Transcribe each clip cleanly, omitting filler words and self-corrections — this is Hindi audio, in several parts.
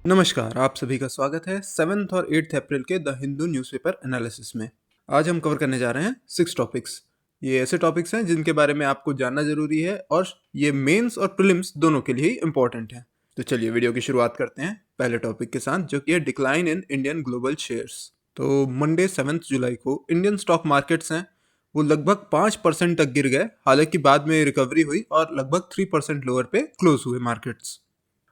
नमस्कार, आप सभी का स्वागत है 7th और 8th अप्रैल के द हिंदू न्यूज़पेपर एनालिसिस में। आज हम कवर करने जा रहे हैं 6 टॉपिक्स। ये ऐसे टॉपिक्स हैं जिनके बारे में आपको जानना ज़रूरी है और ये मेंस और प्रीलिम्स दोनों के लिए ही इम्पोर्टेंट है। तो चलिए वीडियो की शुरुआत करते हैं पहले टॉपिक के साथ, जो कि है decline in Indian global shares. तो मंडे 7 जुलाई को इंडियन स्टॉक मार्केट्स हैं वो लगभग 5% तक गिर गए। हालांकि बाद में रिकवरी हुई और लगभग 3% लोअर पे क्लोज हुए मार्केट्स।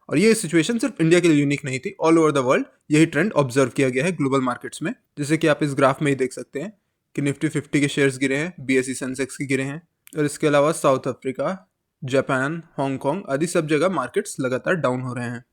और ये सिचुएशन सिर्फ इंडिया के लिए यूनिक नहीं थी, ऑल ओवर द वर्ल्ड यही ट्रेंड ऑब्जर्व किया गया है ग्लोबल मार्केट्स में। जैसे कि आप इस ग्राफ में ही देख सकते हैं कि निफ्टी 50 के शेयर्स गिरे हैं, बीएसई सेंसेक्स के गिरे हैं, और इसके अलावा साउथ अफ्रीका, जापान, हांगकांग आदि सब जगह मार्केट्स लगातार डाउन हो रहे हैं।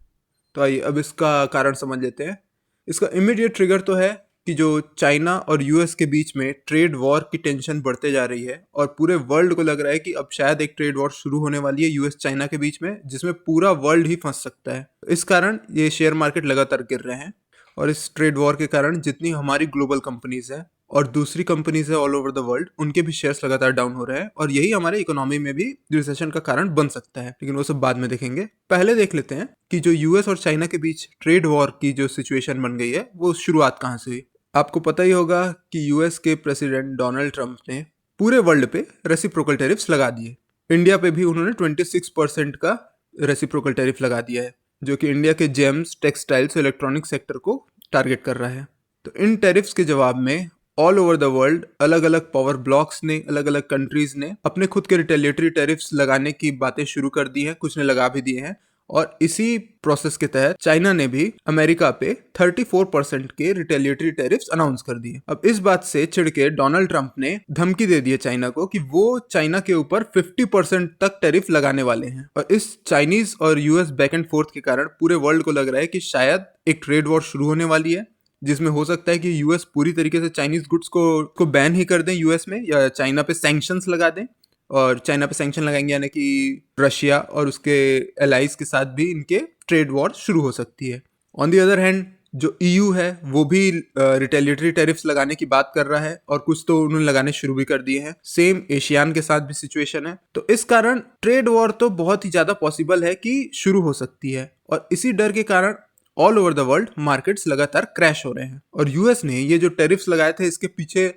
तो आइए अब इसका कारण समझ लेते हैं। इसका इमीडिएट ट्रिगर तो है कि जो चाइना और यूएस के बीच में ट्रेड वॉर की टेंशन बढ़ते जा रही है और पूरे वर्ल्ड को लग रहा है कि अब शायद एक ट्रेड वॉर शुरू होने वाली है यूएस चाइना के बीच में, जिसमें पूरा वर्ल्ड ही फंस सकता है। इस कारण ये शेयर मार्केट लगातार गिर रहे हैं और इस ट्रेड वॉर के कारण जितनी हमारी ग्लोबल कंपनीज है और दूसरी कंपनीज है ऑल ओवर द वर्ल्ड, उनके भी शेयर्स लगातार डाउन हो रहे हैं और यही हमारे इकोनॉमी में भी रिसेशन का कारण बन सकता है, लेकिन वो सब बाद में देखेंगे। पहले देख लेते हैं कि जो यूएस और चाइना के बीच ट्रेड वॉर की जो सिचुएशन बन गई है वो शुरुआत कहाँ से हुई। आपको पता ही होगा कि यूएस के प्रेसिडेंट डोनाल्ड ट्रंप ने पूरे वर्ल्ड पे रेसिप्रोकल टैरिफ्स लगा दिए। इंडिया पे भी उन्होंने 26% का रेसिप्रोकल टैरिफ लगा दिया है, जो कि इंडिया के जेम्स, टेक्सटाइल्स और इलेक्ट्रॉनिक सेक्टर को टारगेट कर रहा है। तो इन टैरिफ्स के जवाब में ऑल ओवर द वर्ल्ड अलग अलग पावर ब्लॉक्स ने, अलग अलग कंट्रीज ने अपने खुद के रिटेलिएटरी टैरिफ्स लगाने की बातें शुरू कर दी हैं, कुछ ने लगा भी दिए हैं। और इसी प्रोसेस के तहत चाइना ने भी अमेरिका पे 34% के रिटेलिएटरी टैरिफ्स अनाउंस कर दिए। अब इस बात से चिढ़ के डोनाल्ड ट्रंप ने धमकी दे दी है चाइना को कि वो चाइना के ऊपर 50% तक टैरिफ लगाने वाले हैं। और इस चाइनीज और यूएस बैक एंड फोर्थ के कारण पूरे वर्ल्ड को लग रहा है कि शायद एक ट्रेड वॉर शुरू होने वाली है, जिसमें हो सकता है कि यूएस पूरी तरीके से चाइनीज गुड्स को बैन ही कर दें यूएस में, या चाइना पे सैंक्शंस लगा दें। और चाइना पे सैंक्शन लगाएंगे यानी कि रशिया और उसके एलाइज के साथ भी इनके ट्रेड वॉर शुरू हो सकती है। ऑन दी अदर हैंड जो ईयू है वो भी रिटेलिएटरी टैरिफ्स लगाने की बात कर रहा है और कुछ तो उन्होंने लगाने शुरू भी कर दिए हैं। सेम एशियान के साथ भी सिचुएशन है। तो इस कारण ट्रेड वॉर तो बहुत ही ज्यादा पॉसिबल है कि शुरू हो सकती है और इसी डर के कारण all over the world markets लगातार क्रैश हो रहे हैं। और यूएस ने ये जो टैरिफ्स लगाए थे इसके पीछे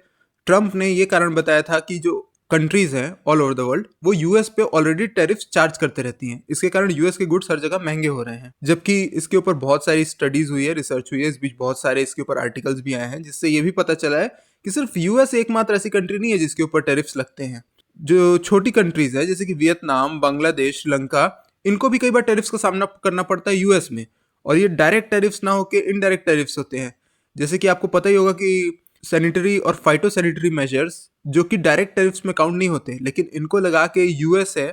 ट्रंप ने ये कारण बताया था कि जो कंट्रीज हैं ऑल ओवर द वर्ल्ड वो यूएस पे ऑलरेडी टैरिफ्स चार्ज करते रहती हैं, इसके कारण यूएस के गुड्स हर जगह महंगे हो रहे हैं। जबकि इसके ऊपर बहुत सारी स्टडीज हुई है, रिसर्च हुई है, इस बीच बहुत सारे इसके ऊपर आर्टिकल्स भी आए हैं, जिससे ये भी पता चला है कि सिर्फ यूएस एकमात्र ऐसी कंट्री नहीं है जिसके ऊपर टैरिफ्स लगते हैं। जो छोटी कंट्रीज है जैसे कि वियतनाम, बांग्लादेश, श्रीलंका, इनको भी कई बार टैरिफ्स का सामना करना पड़ता है यूएस में। और ये डायरेक्ट टैरिफ्स ना होके इनडायरेक्ट टैरिफ्स होते हैं। जैसे कि आपको पता ही होगा कि सैनिटरी और फाइटो सैनिटरी मेजर्स जो कि डायरेक्ट टैरिफ्स में काउंट नहीं होते, लेकिन इनको लगा के यूएस है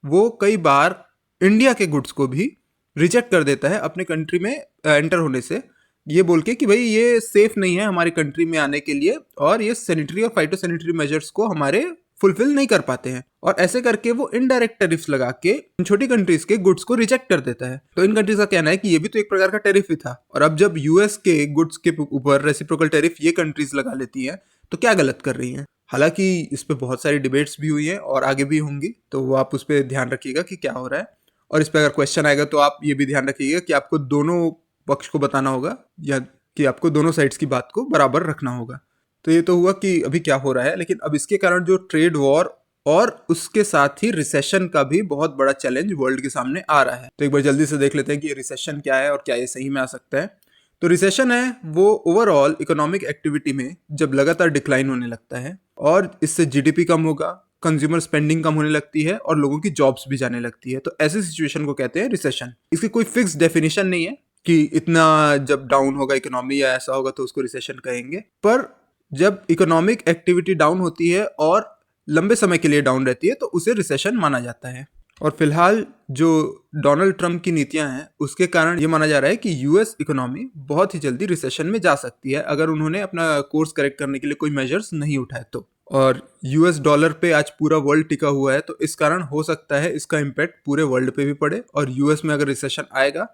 वो कई बार इंडिया के गुड्स को भी रिजेक्ट कर देता है अपने कंट्री में एंटर होने से, ये बोल के कि भाई ये सेफ नहीं है हमारी कंट्री में आने के लिए और ये सैनिटरी और फाइटो सैनिटरी मेजर्स को हमारे फुलफिल नहीं कर पाते हैं। और ऐसे करके वो इनडायरेक्ट टैरिफ्स लगा के छोटी कंट्रीज के गुड्स को रिजेक्ट कर देता है। तो इन कंट्रीज का कहना है कि ये भी तो एक प्रकार का टैरिफ ही था, और अब जब यूएस के गुड्स के ऊपर रेसिप्रोकल टैरिफ ये कंट्रीज लगा लेती है तो क्या गलत कर रही हैं। हालांकि इस पे बहुत सारी डिबेट्स भी हुई हैं और आगे भी होंगी, तो वो आप उस पर ध्यान रखिएगा कि क्या हो रहा है। और इस पर अगर क्वेश्चन आएगा तो आप ये भी ध्यान रखिएगा कि आपको दोनों पक्ष को बताना होगा या कि आपको दोनों साइड्स की बात को बराबर रखना होगा। तो ये तो हुआ कि अभी क्या हो रहा है, लेकिन अब इसके कारण जो ट्रेड वॉर और उसके साथ ही रिसेशन का भी बहुत बड़ा चैलेंज वर्ल्ड के सामने आ रहा है। तो एक बार जल्दी से देख लेते हैं कि ये रिसेशन क्या है और क्या ये सही में आ सकता है। तो रिसेशन है वो ओवरऑल इकोनॉमिक एक्टिविटी में जब लगातार डिक्लाइन होने लगता है और इससे जीडीपी कम होगा, कंज्यूमर स्पेंडिंग कम होने लगती है और लोगों की जॉब्स भी जाने लगती है। तो ऐसी सिचुएशन को कहते हैं रिसेशन। इसकी कोई फिक्स डेफिनेशन नहीं है कि इतना जब डाउन होगा इकोनॉमी या ऐसा होगा तो उसको रिसेशन कहेंगे, पर जब इकोनॉमिक एक्टिविटी डाउन होती है और लंबे समय के लिए डाउन रहती है तो उसे रिसेशन माना जाता है। और फिलहाल जो डोनाल्ड ट्रंप की नीतियां हैं उसके कारण ये माना जा रहा है कि यूएस इकोनॉमी बहुत ही जल्दी रिसेशन में जा सकती है अगर उन्होंने अपना कोर्स करेक्ट करने के लिए कोई मेजर्स नहीं उठाए तो। और यूएस डॉलर पे आज पूरा वर्ल्ड टिका हुआ है, तो इस कारण हो सकता है इसका इम्पैक्ट पूरे वर्ल्ड पे भी पड़े और यूएस में अगर रिसेशन आएगा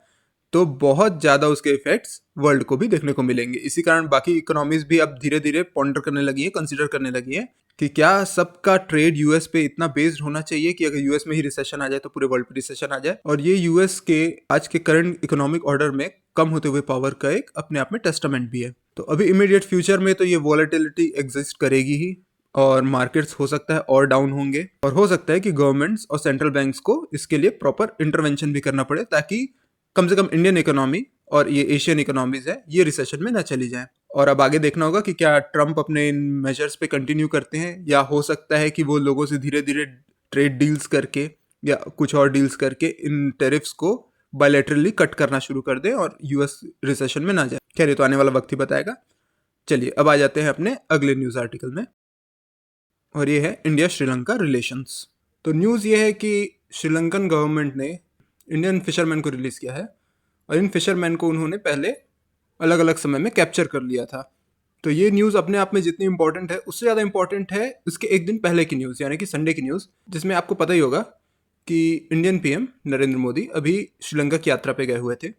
तो बहुत ज़्यादा उसके इफेक्ट्स वर्ल्ड को भी देखने को मिलेंगे। इसी कारण बाकी इकोनॉमीज भी अब धीरे धीरे पॉन्डर करने लगी है, कंसीडर करने लगी है कि क्या सबका ट्रेड यूएस पे इतना बेस्ड होना चाहिए कि अगर यूएस में ही रिसेशन आ जाए तो पूरे वर्ल्ड पे रिसेशन आ जाए, और ये यूएस के आज के करंट इकोनॉमिक ऑर्डर में कम होते हुए पावर का एक अपने आप में टेस्टामेंट भी है। तो अभी इमीडिएट फ्यूचर में तो ये वॉलेटिलिटी एग्जिस्ट करेगी ही, और मार्केट्स हो सकता है और डाउन होंगे, और हो सकता है कि गवर्नमेंट्स और सेंट्रल बैंक्स को इसके लिए प्रॉपर इंटरवेंशन भी करना पड़े, ताकि कम से कम इंडियन इकोनॉमी और ये एशियन इकोनॉमीज है ये रिसेशन में ना चली जाए। और अब आगे देखना होगा कि क्या ट्रम्प अपने इन मेजर्स पे कंटिन्यू करते हैं, या हो सकता है कि वो लोगों से धीरे धीरे ट्रेड डील्स करके या कुछ और डील्स करके इन टेरिफ्स को बायलैटरली कट करना शुरू कर दें और यूएस रिसेशन में ना जाए। खैर ये तो आने वाला वक्त ही बताएगा। चलिए अब आ जाते हैं अपने अगले न्यूज़ आर्टिकल में, और ये है इंडिया श्रीलंका रिलेशंस। तो न्यूज़ ये है कि श्रीलंकन गवर्नमेंट ने इंडियन फिशरमैन को रिलीज़ किया है, और इन फिशरमैन को उन्होंने पहले अलग अलग समय में कैप्चर कर लिया था। तो ये न्यूज़ अपने आप में जितनी इंपॉर्टेंट है उससे ज़्यादा इंपॉर्टेंट है उसके एक दिन पहले की न्यूज़, यानी कि संडे की न्यूज़, जिसमें आपको पता ही होगा कि इंडियन पीएम नरेंद्र मोदी अभी श्रीलंका की यात्रा पे गए हुए थे,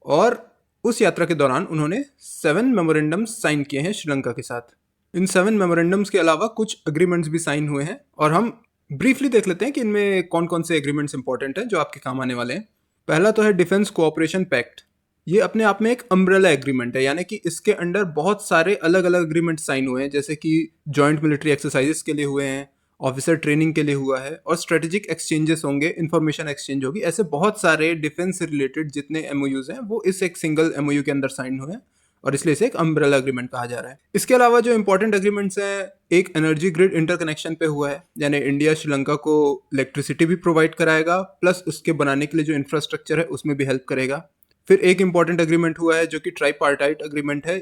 और उस यात्रा के दौरान उन्होंने 7 मेमोरेंडम्स साइन किए हैं श्रीलंका के साथ। इन 7 मेमोरेंडम्स के अलावा कुछ अग्रीमेंट्स भी साइन हुए हैं, और हम ब्रीफली देख लेते हैं कि इनमें कौन कौन से एग्रीमेंट्स इंपॉर्टेंट हैं जो आपके काम आने वाले हैं। पहला तो है डिफेंस कोऑपरेशन पैक्ट। ये अपने आप में एक अम्ब्रेला एग्रीमेंट है, यानी कि इसके अंडर बहुत सारे अलग अलग एग्रीमेंट साइन हुए हैं, जैसे कि जॉइंट मिलिट्री एक्सरसाइजेस के लिए हुए हैं, ऑफिसर ट्रेनिंग के लिए हुआ है, और स्ट्रेटेजिक एक्सचेंजेस होंगे, इंफॉर्मेशन एक्सचेंज होगी। ऐसे बहुत सारे डिफेंस से रिलेटेड जितने एमओयूज हैं वो इस एक सिंगल एमओयू के अंदर साइन हुए हैं, और इसलिए इसे एक अम्ब्रेला एग्रीमेंट कहा जा रहा है। इसके अलावा जो इंपॉर्टेंट एग्रीमेंट्स हैं, एक एनर्जी ग्रिड इंटरकनेक्शन पे हुआ है, यानी इंडिया श्रीलंका को इलेक्ट्रिसिटी भी प्रोवाइड कराएगा, प्लस उसके बनाने के लिए जो इंफ्रास्ट्रक्चर है उसमें भी हेल्प करेगा। फिर एक इंपॉर्टेंट एग्रीमेंट हुआ है जो कि ट्राईपार्टाइट एग्रीमेंट है।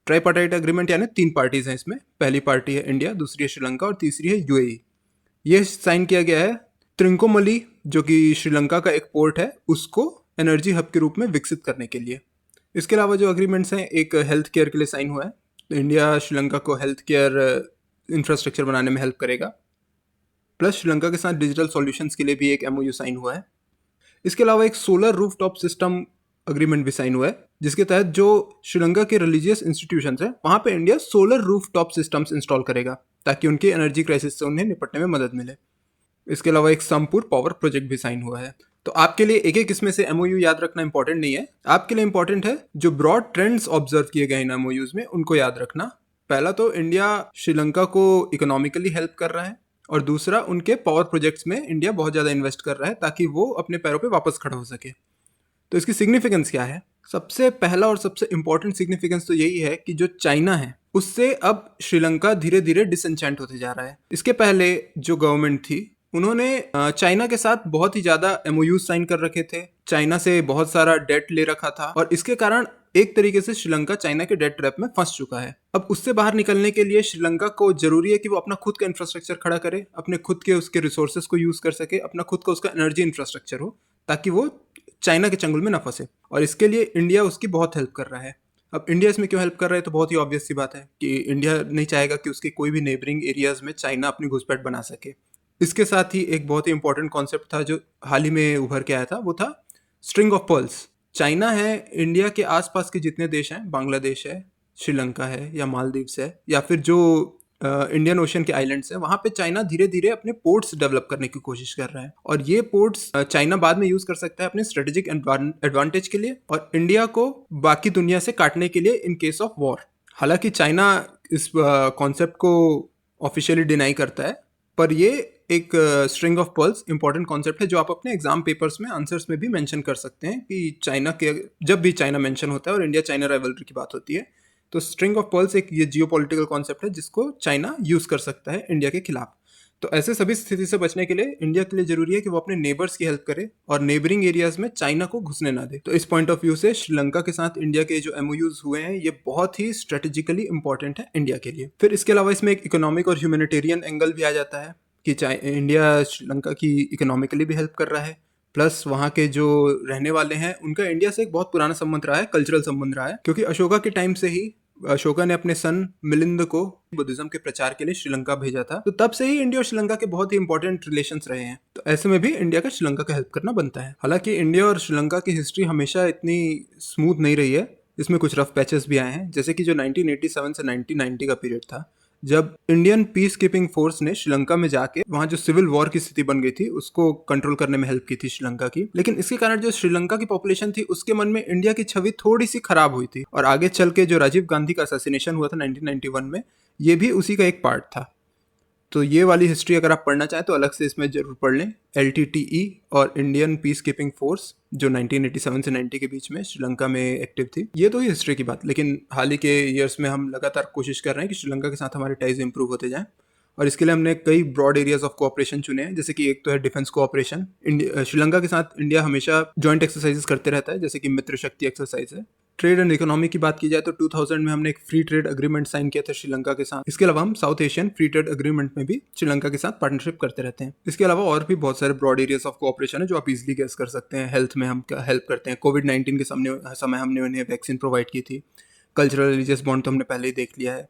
ट्राईपार्टाइट एग्रीमेंट यानी 3 पार्टीज हैं इसमें, पहली पार्टी है इंडिया, दूसरी है श्रीलंका और तीसरी है यूएई। ये साइन किया गया है त्रिंकोमली, जो कि श्रीलंका का एक पोर्ट है, उसको एनर्जी हब के रूप में विकसित करने के लिए। इसके अलावा जो एग्रीमेंट्स हैं, एक हेल्थ केयर के लिए साइन हुआ है, तो इंडिया श्रीलंका को हेल्थ केयर इंफ्रास्ट्रक्चर बनाने में हेल्प करेगा, प्लस श्रीलंका के साथ डिजिटल सॉल्यूशंस के लिए भी एक एमओयू साइन हुआ है। इसके अलावा एक सोलर रूफटॉप सिस्टम अग्रीमेंट भी साइन हुआ है, जिसके तहत जो श्रीलंका के रिलीजियस इंस्टीट्यूशंस हैं वहाँ पे India solar rooftop systems install करेगा, ताकि उनके एनर्जी क्राइसिस से उन्हें निपटने में मदद मिले। इसके अलावा एक समपुर पावर प्रोजेक्ट भी साइन हुआ है। तो आपके लिए एक एक इसमें से एमओयू याद रखना इंपॉर्टेंट नहीं है, आपके लिए इंपॉर्टेंट है जो ब्रॉड ट्रेंड्स ऑब्जर्व किए गए इन एमओयूज में, उनको याद रखना। पहला तो इंडिया श्रीलंका को इकोनॉमिकली हेल्प कर रहा है, और दूसरा उनके पावर प्रोजेक्ट्स में इंडिया बहुत ज़्यादा इन्वेस्ट कर रहा है ताकि वो अपने पैरों पे वापस खड़ा हो सके। तो इसकी सिग्निफिकेंस क्या है? सबसे पहला और सबसे इंपॉर्टेंट सिग्निफिकेंस तो यही है कि जो चाइना है उससे अब श्रीलंका धीरे धीरे डिसएंचेंट होते जा रहा है। इसके पहले जो गवर्नमेंट थी उन्होंने चाइना के साथ बहुत ही ज़्यादा एमओयू साइन कर रखे थे, चाइना से बहुत सारा डेट ले रखा था, और इसके कारण एक तरीके से श्रीलंका चाइना के डेट ट्रैप में फंस चुका है। अब उससे बाहर निकलने के लिए श्रीलंका को जरूरी है कि वो अपना खुद का इंफ्रास्ट्रक्चर खड़ा करे, अपने खुद के उसके रिसोर्सेज को यूज़ कर सके, अपना खुद का उसका एनर्जी इंफ्रास्ट्रक्चर हो, ताकि वो चाइना के चंगुल में ना फंसे। और इसके लिए इंडिया उसकी बहुत हेल्प कर रहा है। अब इंडिया इसमें क्यों हेल्प कर रहा है, तो बहुत ही ऑब्वियस सी बात है कि इंडिया नहीं चाहेगा कि उसके कोई भी नेबरिंग एरियाज में चाइना अपनी घुसपैठ बना सके। इसके साथ ही एक बहुत ही इंपॉर्टेंट कॉन्सेप्ट था जो हाल ही में उभर के आया था, वो था स्ट्रिंग ऑफ पर्ल्स। चाइना है, इंडिया के आसपास के जितने देश हैं, बांग्लादेश है, श्रीलंका है, या मालदीव्स है, या फिर जो इंडियन ओशन के आइलैंड्स हैं, वहाँ पे चाइना धीरे धीरे अपने पोर्ट्स डेवलप करने की कोशिश कर रहा है, और ये पोर्ट्स चाइना बाद में यूज कर सकता है अपने स्ट्रेटेजिक एडवांटेज के लिए, और इंडिया को बाकी दुनिया से काटने के लिए इन केस ऑफ वॉर। हालांकि चाइना इस कॉन्सेप्ट को ऑफिशियली डिनाई करता है, पर ये एक string of pearls important concept है जो आप अपने एग्जाम पेपर्स में आंसर्स में भी मेंशन कर सकते हैं कि चाइना के जब भी चाइना मेंशन होता है और इंडिया चाइना राइवलरी की बात होती है, तो स्ट्रिंग ऑफ पर्ल्स एक ये जियोपॉलिटिकल कॉन्सेप्ट है जिसको चाइना यूज़ कर सकता है इंडिया के खिलाफ। तो ऐसे सभी स्थिति से बचने के लिए इंडिया के लिए जरूरी है कि वो अपने नेबर्स की हेल्प करे और नेबरिंग एरियाज में चाइना को घुसने ना दे। तो इस पॉइंट ऑफ व्यू से श्रीलंका के साथ इंडिया के जो एमओयूज हुए हैं ये बहुत ही स्ट्रेटेजिकली इंपॉर्टेंट है इंडिया के लिए। फिर इसके अलावा इसमें एक इकोनॉमिक और ह्यूमैनिटेरियन एंगल भी आ जाता है कि इंडिया श्रीलंका की इकोनॉमिकली भी हेल्प कर रहा है, प्लस वहाँ के जो रहने वाले हैं उनका इंडिया से एक बहुत पुराना संबंध रहा है, कल्चरल संबंध रहा है, क्योंकि अशोका के टाइम से ही अशोका ने अपने सन मिलिंद को बुद्धिज्म के प्रचार के लिए श्रीलंका भेजा था, तो तब से ही इंडिया और श्रीलंका के बहुत ही इंपॉर्टेंट रिलेशंस रहे हैं। तो ऐसे में भी इंडिया का श्रीलंका का हेल्प करना बनता है। हालांकि इंडिया और श्रीलंका की हिस्ट्री हमेशा इतनी स्मूथ नहीं रही है, इसमें कुछ रफ पैचेस भी आए हैं, जैसे कि जो 1987 से 1990 का पीरियड था, जब इंडियन पीस कीपिंग फोर्स ने श्रीलंका में जाके वहाँ जो सिविल वॉर की स्थिति बन गई थी उसको कंट्रोल करने में हेल्प की थी श्रीलंका की। लेकिन इसके कारण जो श्रीलंका की पॉपुलेशन थी उसके मन में इंडिया की छवि थोड़ी सी खराब हुई थी, और आगे चल के जो राजीव गांधी का असैसिनेशन हुआ था 1991 में, ये भी उसी का एक पार्ट था। तो ये वाली हिस्ट्री अगर आप पढ़ना चाहें तो अलग से इसमें जरूर पढ़ लें। LTTE और इंडियन पीस कीपिंग फोर्स जो 1987 से 90 के बीच में श्रीलंका में एक्टिव थी। ये तो ही हिस्ट्री की बात, लेकिन हाल ही के ईयर्स में हम लगातार कोशिश कर रहे हैं कि श्रीलंका के साथ हमारे टाइज इंप्रूव होते जाएं, और इसके लिए हमने कई ब्रॉड एरियाज ऑफ कोऑपरेशन चुने हैं। जैसे कि एक तो है डिफेंस कोऑपरेशन। श्रीलंका के साथ इंडिया हमेशा जॉइंट एक्सरसाइजेस करते रहता है, जैसे कि मित्र शक्ति एक्सरसाइज है। ट्रेड एंड इकोनॉमी की बात की जाए तो 2000 में हमने एक फ्री ट्रेड अग्रीमेंट साइन किया था श्रीलंका के साथ। इसके अलावा हम south Asian free trade agreement में भी श्रीलंका के साथ पार्टनरशिप करते रहते हैं। इसके अलावा और भी बहुत सारे ब्रॉड एरियाज ऑफ कोऑपरेशन है जो आप इजीली गेस कर सकते हैं। हेल्थ में हम हेल्प करते हैं, कोविड-19 के समय हमने उन्हें वैक्सीन प्रोवाइड की थी। कल्चरल रिलीजियस बॉन्ड तो हमने पहले ही देख लिया है,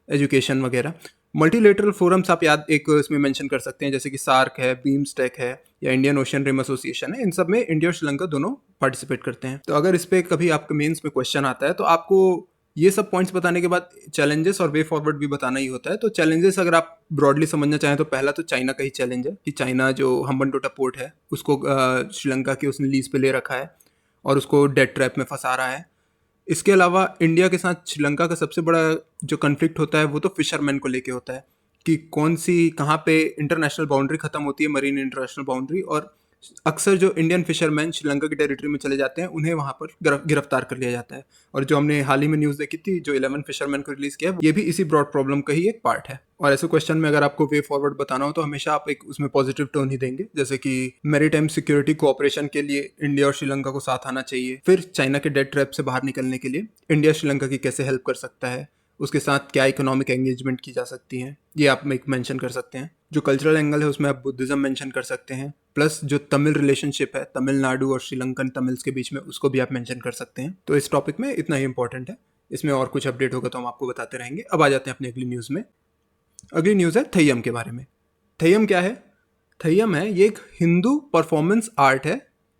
एजुकेशन वगैरह। मल्टीलेटरल फोरम्स आप याद एक इसमें मेंशन कर सकते हैं, जैसे कि सार्क है, बीम्स्टेक है, या इंडियन ओशन रिम एसोसिएशन है। इन सब में इंडिया और श्रीलंका दोनों पार्टिसिपेट करते हैं। तो अगर इस पर कभी आपके मेंस में क्वेश्चन आता है तो आपको ये सब पॉइंट्स बताने के बाद चैलेंजेस और वे फॉरवर्ड भी बताना ही होता है। तो चैलेंजेस अगर आप ब्रॉडली समझना चाहें तो पहला तो चाइना का ही चैलेंज है कि चाइना जो हम्बनटोटा पोर्ट है उसको श्रीलंका की उसने लीज पे ले रखा है और उसको डेट ट्रैप में फंसा रहा है। इसके अलावा इंडिया के साथ श्रीलंका का सबसे बड़ा जो कन्फ्लिक्ट होता है वो तो फिशरमैन को लेके होता है कि कौन सी कहाँ पे इंटरनेशनल बाउंड्री खत्म होती है, मरीन इंटरनेशनल बाउंड्री, और अक्सर जो इंडियन फिशरमैन श्रीलंका की टेरिटरी में चले जाते हैं उन्हें वहाँ पर गिरफ्तार कर लिया जाता है। और जो हमने हाल ही में न्यूज़ देखी थी, जो 11 फिशरमैन को रिलीज किया, ये भी इसी ब्रॉड प्रॉब्लम का ही एक पार्ट है। और ऐसे क्वेश्चन में अगर आपको वे फॉरवर्ड बताना हो तो हमेशा आप एक उसमें पॉजिटिव टोन ही देंगे, जैसे कि मैरीटाइम सिक्योरिटी कोऑपरेशन के लिए इंडिया और श्रीलंका को साथ आना चाहिए। फिर चाइना के डेट ट्रैप से बाहर निकलने के लिए इंडिया श्रीलंका की कैसे हेल्प कर सकता है, उसके साथ क्या इकोनॉमिक एंगेजमेंट की जा सकती है, ये आप एक मेंशन कर सकते हैं। जो कल्चरल एंगल है उसमें आप बुद्धिज्म मेंशन कर सकते हैं, प्लस जो तमिल रिलेशनशिप है तमिलनाडु और श्रीलंकन तमिल्स के बीच में उसको भी आप मेंशन कर सकते हैं। तो इस टॉपिक में इतना ही इंपॉर्टेंट है, इसमें और कुछ अपडेट होगा तो हम आपको बताते रहेंगे। अब आ जाते हैं अपनी अगली न्यूज़ में। अगली न्यूज़ है थय्यम के बारे में। थय्यम क्या है? थय्यम है ये एक हिंदू परफॉर्मेंस आर्ट है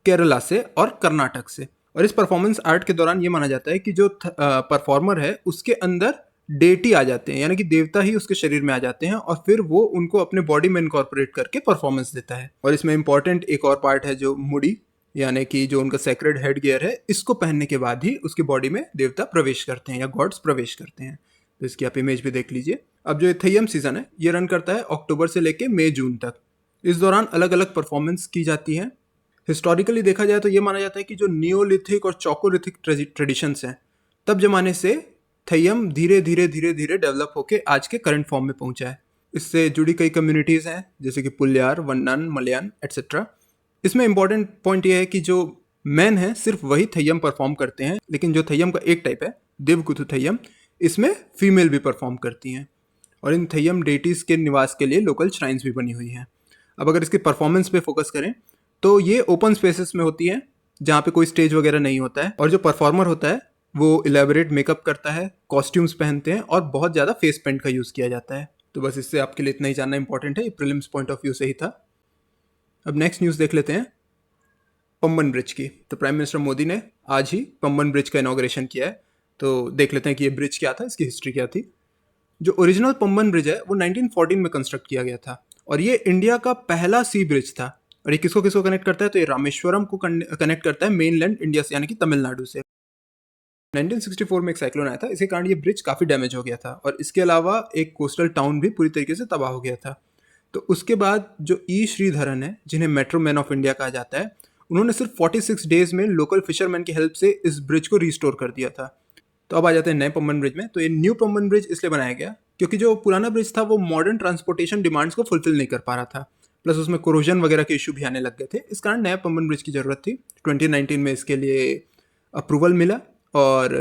केरला से और कर्नाटक से। और इस परफॉर्मेंस आर्ट के दौरान ये माना जाता है कि जो परफॉर्मर है उसके अंदर डेटी आ जाते हैं, यानी कि देवता ही उसके शरीर में आ जाते हैं और फिर वो उनको अपने बॉडी में इनकॉर्पोरेट करके परफॉर्मेंस देता है। और इसमें इंपॉर्टेंट एक और पार्ट है जो मुड़ी, यानी कि जो उनका सेक्रेड हेड गियर है, इसको पहनने के बाद ही उसकी बॉडी में देवता प्रवेश करते हैं या गॉड्स प्रवेश करते हैं। तो इसकी आप इमेज भी देख लीजिए। अब जो थय्यम सीजन है ये रन करता है अक्टूबर से लेके मई जून तक। इस दौरान अलग अलग परफॉर्मेंस की जाती है। हिस्टोरिकली देखा जाए तो ये माना जाता है कि जो नियोलिथिक और चोकोलिथिक ट्रेडिशंस हैं तब जमाने से थय्यम धीरे धीरे डेवलप होके आज के करंट फॉर्म में पहुंचा है। इससे जुड़ी कई कम्युनिटीज़ हैं जैसे कि पुल्यार, वन्नान, मलयान एट्सेट्रा। इसमें इंपॉर्टेंट पॉइंट ये है कि जो मैन है सिर्फ वही थय्यम परफॉर्म करते हैं, लेकिन जो थय्यम का एक टाइप है देवकुथु थय्यम, इसमें फीमेल भी परफॉर्म करती हैं। और इन थय्यम डेटीज़ के निवास के लिए लोकल श्राइन्स भी बनी हुई हैं। अब अगर इसके परफॉर्मेंस पे फोकस करें तो ये ओपन स्पेसेस में होती है जहाँ पे कोई स्टेज वगैरह नहीं होता है, और जो परफॉर्मर होता है वो इलेबोरेट मेकअप करता है, कॉस्ट्यूम्स पहनते हैं और बहुत ज़्यादा फेस पेंट का यूज़ किया जाता है। तो बस इससे आपके लिए इतना ही जानना इंपॉर्टेंट है, ये प्रीलिम्स पॉइंट ऑफ व्यू से ही था। अब नेक्स्ट न्यूज़ देख लेते हैं पम्बन ब्रिज की। तो प्राइम मिनिस्टर मोदी ने आज ही पम्बन ब्रिज का इनॉग्रेशन किया है। तो देख लेते हैं कि ये ब्रिज क्या था, इसकी हिस्ट्री क्या थी। जो ओरिजिनल पम्बन ब्रिज है वो 1914 में कंस्ट्रक्ट किया गया था और ये इंडिया का पहला सी ब्रिज था। और ये किसको किसको कनेक्ट करता है? तो ये रामेश्वरम को कनेक्ट करता है मेनलैंड इंडिया से, यानी कि तमिलनाडु से। 1964 में एक साइक्लोन आया था, इसके कारण ये ब्रिज काफ़ी डैमेज हो गया था और इसके अलावा एक कोस्टल टाउन भी पूरी तरीके से तबाह हो गया था। तो उसके बाद जो ई श्रीधरन है, जिन्हें मेट्रो मैन ऑफ इंडिया कहा जाता है, उन्होंने सिर्फ 46 डेज में लोकल फिशरमैन की हेल्प से इस ब्रिज को रिस्टोर कर दिया था। तो अब आ जाते हैं नए पम्बन ब्रिज में। तो ये न्यू पम्बन ब्रिज इसलिए बनाया गया क्योंकि जो पुराना ब्रिज था वो मॉडर्न ट्रांसपोर्टेशन डिमांड्स को फुलफिल नहीं कर पा रहा था, प्लस उसमें कोरोजन वगैरह के इशू भी आने लग गए थे। इस कारण नया पम्बन ब्रिज की ज़रूरत थी। 2019 में इसके लिए अप्रूवल मिला और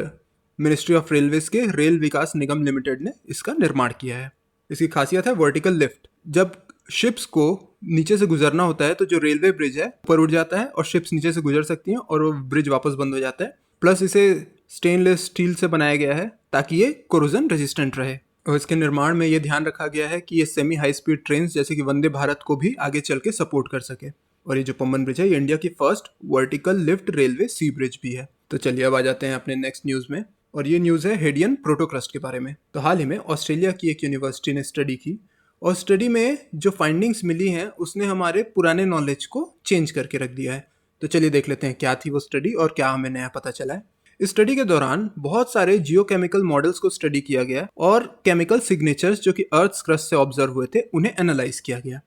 मिनिस्ट्री ऑफ रेलवेज के रेल विकास निगम लिमिटेड ने इसका निर्माण किया है। इसकी खासियत है वर्टिकल लिफ्ट। जब शिप्स को नीचे से गुजरना होता है तो जो रेलवे ब्रिज है ऊपर उठ जाता है और शिप्स नीचे से गुजर सकती हैं और वो ब्रिज वापस बंद हो जाता है। प्लस इसे स्टेनलेस स्टील से बनाया गया है ताकि ये कोरोजन रेजिस्टेंट रहे। और इसके निर्माण में ये ध्यान रखा गया है कि ये सेमी हाई स्पीड ट्रेन जैसे कि वंदे भारत को भी आगे चल के सपोर्ट कर सके। और ये जो पम्बन ब्रिज है ये इंडिया की फर्स्ट वर्टिकल लिफ्ट रेलवे सी ब्रिज भी है। तो चलिए अब आ जाते हैं अपने नेक्स्ट न्यूज़ में। और ये न्यूज़ है हेडियन प्रोटोक्रस्ट के बारे में। तो हाल ही में ऑस्ट्रेलिया की एक यूनिवर्सिटी ने स्टडी की और स्टडी में जो फाइंडिंग्स मिली हैं उसने हमारे पुराने नॉलेज को चेंज करके रख दिया है। तो चलिए देख लेते हैं क्या थी वो स्टडी और क्या हमें नया पता चला है। इस स्टडी के दौरान बहुत सारे जियोकेमिकल मॉडल्स को स्टडी किया गया और केमिकल सिग्नेचर्स जो कि अर्थ क्रस्ट से ऑब्जर्व हुए थे उन्हें एनालाइज किया गया।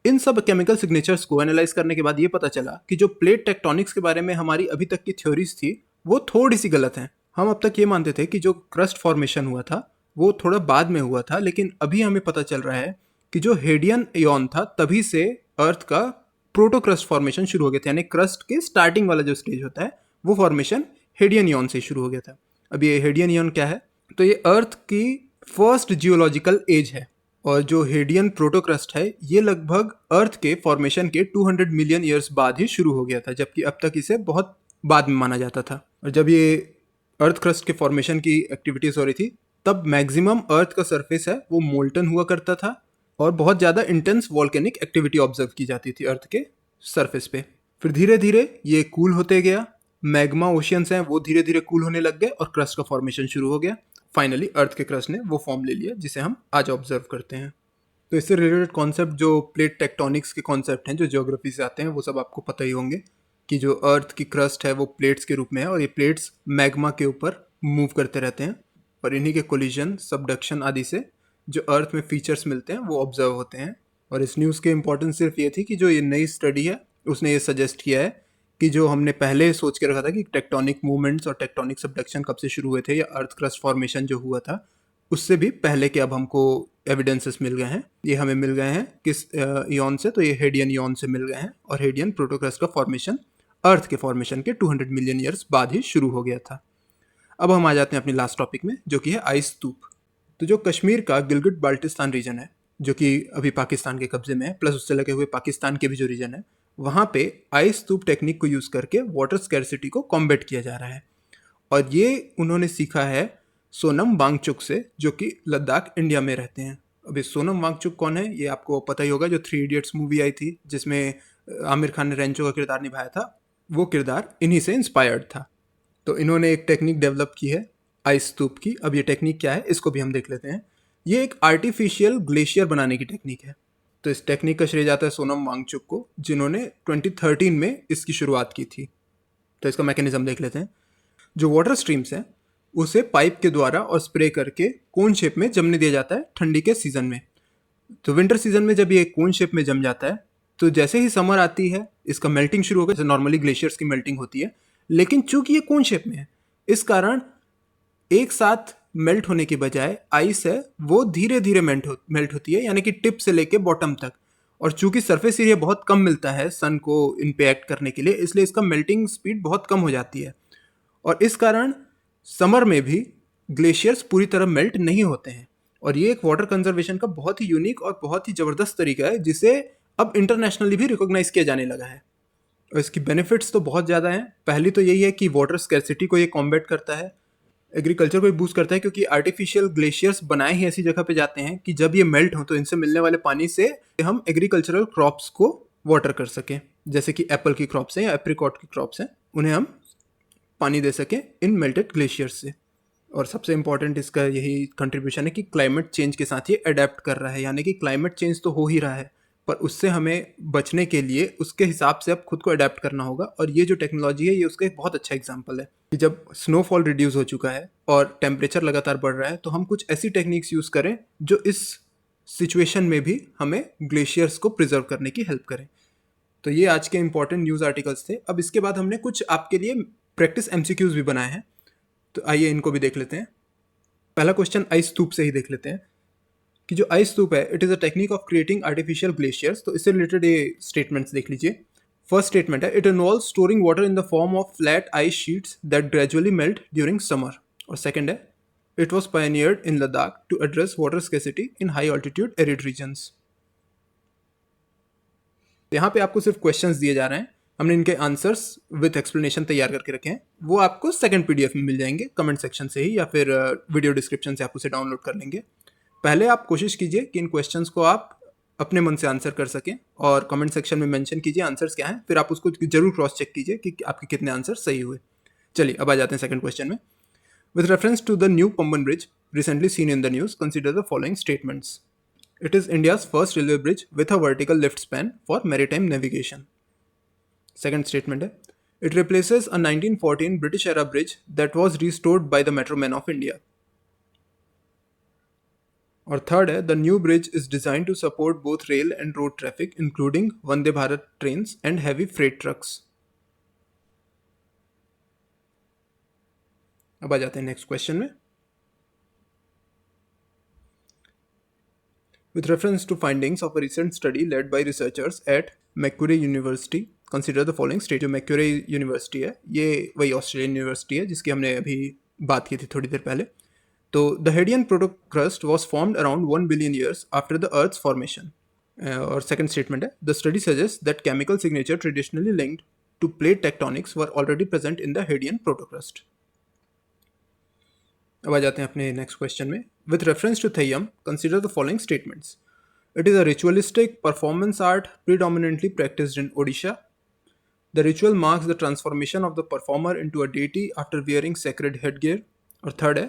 इन सब केमिकल सिग्नेचर्स को एनालाइज करने के बाद ये पता चला कि जो प्लेट टेक्टोनिक्स के बारे में हमारी अभी तक की थ्योरीज थी वो थोड़ी सी गलत हैं। हम अब तक ये मानते थे कि जो क्रस्ट फॉर्मेशन हुआ था वो थोड़ा बाद में हुआ था, लेकिन अभी हमें पता चल रहा है कि जो हेडियन एयॉन था तभी से अर्थ का प्रोटोक्रस्ट फॉर्मेशन शुरू हो गया था, यानी क्रस्ट के स्टार्टिंग वाला जो स्टेज होता है वो फॉर्मेशन हेडियन एयॉन से शुरू हो गया था। अब ये हेडियन एयॉन क्या है? तो ये अर्थ की फर्स्ट जियोलॉजिकल एज है और जो हेडियन प्रोटोक्रस्ट है ये लगभग अर्थ के फॉर्मेशन के 200 मिलियन ईयर्स बाद ही शुरू हो गया था, जबकि अब तक इसे बहुत बाद में माना जाता था। और जब ये अर्थ क्रस्ट के फॉर्मेशन की एक्टिविटीज हो रही थी तब मैक्सिमम अर्थ का सरफेस है वो मोल्टन हुआ करता था और बहुत ज़्यादा इंटेंस वॉल्केनिक एक्टिविटी ऑब्जर्व की जाती थी अर्थ के सरफेस पे। फिर धीरे धीरे ये कूल होते गया, मैग्मा ओशियंस हैं वो धीरे धीरे कूल होने लग गए और क्रस्ट का फॉर्मेशन शुरू हो गया। फाइनली अर्थ के क्रस्ट ने वो फॉर्म ले लिया जिसे हम आज ऑब्जर्व करते हैं। तो इससे रिलेटेड कॉन्सेप्ट जो प्लेट टेक्टोनिक्स के कॉन्सेप्ट हैं जो ज्योग्राफी से आते हैं वो सब आपको पता ही होंगे कि जो अर्थ की क्रस्ट है वो प्लेट्स के रूप में है और ये प्लेट्स मैग्मा के ऊपर मूव करते रहते हैं और इन्हीं के कोलिजन, सबडक्शन आदि से जो अर्थ में फीचर्स मिलते हैं वो ऑब्जर्व होते हैं। और इस न्यूज़ की इंपॉर्टेंस सिर्फ ये थी कि जो ये नई स्टडी है उसने ये सजेस्ट किया है कि जो हमने पहले सोच के रखा था कि टेक्टोनिक मूवमेंट्स और टेक्टोनिक सबडक्शन कब से शुरू हुए थे या अर्थ क्रस्ट फॉर्मेशन जो हुआ था उससे भी पहले के अब हमको एविडेंसेस मिल गए हैं। ये हमें मिल गए हैं किस इयॉन से? तो ये हेडियन इयॉन से मिल गए हैं और हेडियन प्रोटोक्रस्ट का फॉर्मेशन अर्थ के फॉर्मेशन के 200 मिलियन ईयर्स बाद ही शुरू हो गया था। अब हम आ जाते हैं अपनी लास्ट टॉपिक में जो कि है आइस स्तूप। तो जो कश्मीर का गिलगिट बाल्टिस्तान रीजन है जो कि अभी पाकिस्तान के कब्जे में है, प्लस उससे लगे हुए पाकिस्तान के भी जो रीजन है वहाँ पे आइस स्तूप टेक्निक को यूज़ करके वाटर स्कैरसिटी को कॉम्बैट किया जा रहा है। और ये उन्होंने सीखा है सोनम वांगचुक से जो कि लद्दाख इंडिया में रहते हैं। अभी सोनम वांगचुक कौन है ये आपको पता ही होगा, जो 3 इडियट्स मूवी आई थी जिसमें आमिर खान ने रेंचो का किरदार निभाया था, वो किरदार इन्हीं से इंस्पायर्ड था। तो इन्होंने एक टेक्निक डेवलप की है आइस स्तूप की। अब ये टेक्निक क्या है इसको भी हम देख लेते हैं। ये एक आर्टिफिशियल ग्लेशियर बनाने की टेक्निक है। तो इस टेक्निक का श्रेय जाता है सोनम वांगचुक को जिन्होंने 2013 में इसकी शुरुआत की थी। तो इसका मैकेनिज्म देख लेते हैं। जो वाटर स्ट्रीम्स हैं उसे पाइप के द्वारा और स्प्रे करके कोन शेप में जमने दिया जाता है ठंडी के सीज़न में। तो विंटर सीजन में जब ये कोन शेप में जम जाता है तो जैसे ही समर आती है इसका मेल्टिंग शुरू होगा, जैसे नॉर्मली ग्लेशियर्स की मेल्टिंग होती है, लेकिन चूंकि ये कोन शेप में है इस कारण एक साथ मेल्ट होने की बजाय आइस है वो धीरे धीरे मेल्ट होती है, यानी कि टिप से लेके बॉटम तक। और चूंकि सरफेस एरिया बहुत कम मिलता है सन को इम्पैक्ट करने के लिए, इसलिए इसका मेल्टिंग स्पीड बहुत कम हो जाती है और इस कारण समर में भी ग्लेशियर्स पूरी तरह मेल्ट नहीं होते हैं। और ये एक वाटर कंजर्वेशन का बहुत ही यूनिक और बहुत ही ज़बरदस्त तरीका है जिसे अब इंटरनेशनली भी रिकॉग्नाइज किया जाने लगा है। और इसकी बेनिफिट्स तो बहुत ज़्यादा हैं। पहली तो यही है कि वाटर स्कैरसिटी को ये कॉम्बैट करता है, एग्रीकल्चर को भी बूस्ट करता है, क्योंकि आर्टिफिशियल ग्लेशियर्स बनाए ही ऐसी जगह पे जाते हैं कि जब ये मेल्ट हो तो इनसे मिलने वाले पानी से हम एग्रीकल्चरल क्रॉप्स को वाटर कर सकें, जैसे कि एप्पल की क्रॉप्स हैं या एप्रिकॉट की क्रॉप्स हैं, उन्हें हम पानी दे सकें इन मेल्टेड ग्लेशियर्स से। और सबसे इम्पॉर्टेंट इसका यही कंट्रीब्यूशन है कि क्लाइमेट चेंज के साथ ये अडेप्ट कर रहा है, यानी कि क्लाइमेट चेंज तो हो ही रहा है पर उससे हमें बचने के लिए उसके हिसाब से अब खुद को अडेप्ट करना होगा। और ये जो टेक्नोलॉजी है ये उसका एक बहुत अच्छा एग्जांपल है कि जब स्नोफॉल रिड्यूस हो चुका है और टेम्परेचर लगातार बढ़ रहा है तो हम कुछ ऐसी टेक्निक्स यूज़ करें जो इस सिचुएशन में भी हमें ग्लेशियर्स को प्रिजर्व करने की हेल्प करें। तो ये आज के इंपॉर्टेंट न्यूज़ आर्टिकल्स थे। अब इसके बाद हमने कुछ आपके लिए प्रैक्टिस MCQs भी बनाए हैं, तो आइए इनको भी देख लेते हैं। पहला क्वेश्चन आइस स्तूप से ही देख लेते हैं कि जो आइस स्तूप है it is a technique of creating artificial glaciers. तो इससे रिलेटेड ये स्टेटमेंट्स देख लीजिए। फर्स्ट स्टेटमेंट है it involve storing water in the form of flat ice sheets that gradually melt during summer. और सेकेंड है it was pioneered in Ladakh to address water scarcity in high altitude arid regions. यहाँ पे आपको सिर्फ क्वेश्चंस दिए जा रहे हैं, हमने इनके आंसर्स विद एक्सप्लेनेशन तैयार करके रखे हैं। वो आपको सेकंड PDF में मिल जाएंगे कमेंट सेक्शन से ही या फिर वीडियो डिस्क्रिप्शन से आप उसे डाउनलोड कर लेंगे। पहले आप कोशिश कीजिए कि इन क्वेश्चंस को आप अपने मन से आंसर कर सकें और कमेंट सेक्शन में मेंशन कीजिए आंसर्स क्या हैं, फिर आप उसको जरूर क्रॉस चेक कीजिए कि आपके कितने आंसर सही हुए। चलिए अब आ जाते हैं सेकंड क्वेश्चन में। With reference to the new Pamban Bridge, recently seen in the news, consider the following statements. It is India's first railway bridge with a vertical lift span for maritime navigation. Second statement है, it replaces a 1914 British era bridge that was restored by the Metro Men of India. और थर्ड है, the new bridge is designed to support both rail and road traffic including Vande Bharat trains and heavy freight trucks. अब आ जाते हैं नेक्स्ट क्वेश्चन में. With reference to findings of a recent study led by researchers at Macquarie University, consider the following state. जो Macquarie University है, ये वही ऑस्ट्रेलियन यूनिवर्सिटी है जिसकी हमने अभी बात की थी थोड़ी देर पहले. तो the Hadean protocrust was formed around 1 billion years after the Earth's formation. और second statement है, the study suggests that chemical signature traditionally linked to plate tectonics were already present in the Hadean protocrust. अब आ जाते हैं अपने नेक्स्ट क्वेश्चन में. With reference to Theyyam, consider the following statements. It is a ritualistic performance art predominantly practised in Odisha. The ritual marks the transformation of the performer into a deity after wearing sacred headgear. और थर्ड है,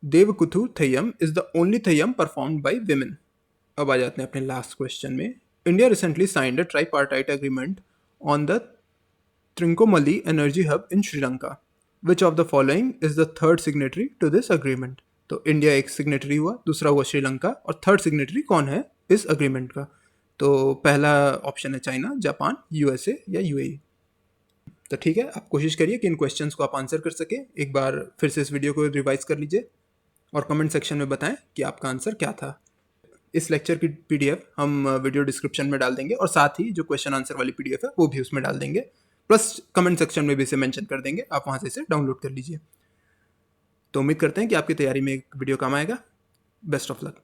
Devakoothu Theyyam is the only Theyyam performed by women. अब आ जाते हैं अपने लास्ट क्वेश्चन में. India recently signed a tripartite agreement on the Trincomalee Energy Hub in Sri Lanka. Which of the following is the third signatory to this agreement? तो इंडिया एक सिग्नेटरी हुआ, दूसरा हुआ श्रीलंका, और थर्ड सिग्नेटरी कौन है इस अग्रीमेंट का? तो पहला ऑप्शन है चाइना, जापान, यूएसए या यूएई. तो ठीक है, आप कोशिश करिए कि इन क्वेश्चंस को आप आंसर कर सके. एक बार फिर से इस वीडियो को रिवाइज कर लीजिए और कमेंट सेक्शन में बताएं कि आपका आंसर क्या था. इस लेक्चर की पीडीएफ हम वीडियो डिस्क्रिप्शन में डाल देंगे और साथ ही जो क्वेश्चन आंसर वाली पीडीएफ है वो भी उसमें डाल देंगे. प्लस कमेंट सेक्शन में भी इसे मेंशन कर देंगे, आप वहाँ से इसे डाउनलोड कर लीजिए. तो उम्मीद करते हैं कि आपकी तैयारी में एक वीडियो काम आएगा. Best of luck.